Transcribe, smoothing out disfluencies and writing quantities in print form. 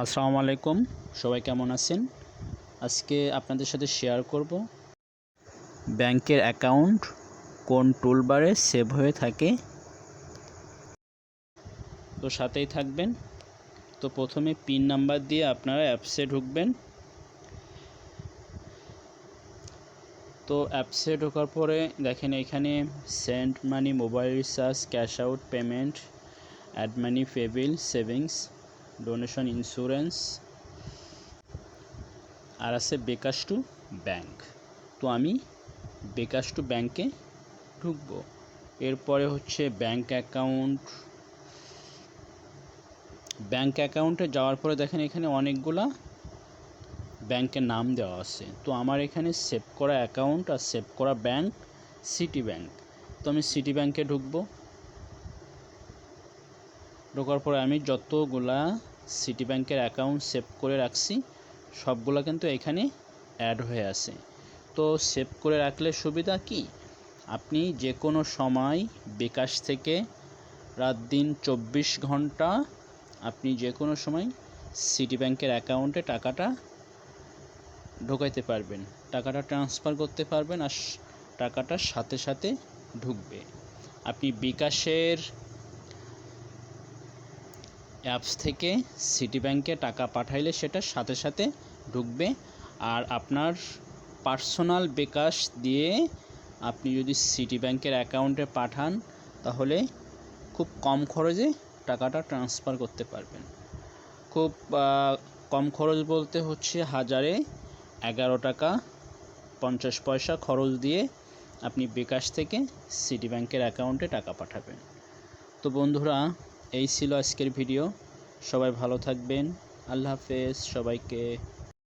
আসসালামু আলাইকুম, সবাই কেমন আছেন? আজকে আপনাদের সাথে শেয়ার করব ব্যাংকের অ্যাকাউন্ট কোন টুলবারে সেভ হয়ে থাকে। তো সাথেই থাকবেন। তো প্রথমে পিন নাম্বার দিয়ে আপনারা অ্যাপসে ঢুকবেন। তো অ্যাপসে ঢোকার পরে দেখেন এখানে send money, mobile recharge, cash out payment, add money, pay bill, savings, donation, insurance আর আছে বিকাশ টু ব্যাংক। তো আমি বিকাশ টু ব্যাংকে ঢুকবো। এরপরে হচ্ছে ব্যাংক অ্যাকাউন্টে যাওয়ার পরে দেখেন এখানে অনেকগুলা ব্যাংকের নাম দেওয়া আছে। তো আমার এখানে সেভ করা অ্যাকাউন্ট আর সেভ করা ব্যাংক সিটি ব্যাংক। তো আমি সিটি ব্যাংকে ঢুকবো। ঢোকার পরে আমি যতগুলা সিটি ব্যাংকের অ্যাকাউন্ট সেভ করে রাখছি সবগুলা কিন্তু এখানে অ্যাড হয়ে আছে। তো সেভ করে রাখলে সুবিধা কি, আপনি যে কোনো সময় বিকাশ থেকে রাত দিন 24 ঘন্টা আপনি যে কোনো সময় সিটি ব্যাংকের অ্যাকাউন্টে টাকাটা ঢোকাইতে পারবেন, টাকাটা ট্রান্সফার করতে পারবেন আর টাকাটা সাথে সাথে ঢুকবে। আপনি বিকাশের অ্যাপস থেকে সিটি ব্যাংকে টাকা পাঠাইলে সেটা সাথে সাথে ঢুকবে। আর আপনার পার্সোনাল বিকাশ দিয়ে আপনি যদি সিটি ব্যাংকের অ্যাকাউন্টে পাঠান তাহলে খুব কম খরচে টাকাটা ট্রান্সফার করতে পারবেন। খুব কম খরচ বলতে হচ্ছে 1111 টাকা 50 পয়সা খরচ দিয়ে আপনি বিকাশ থেকে সিটি ব্যাংকের অ্যাকাউন্টে টাকা পাঠাবেন। তো বন্ধুরা, এই ছিল আজকের ভিডিও। সবাই ভালো থাকবেন। আল্লাহ হাফেজ সবাইকে।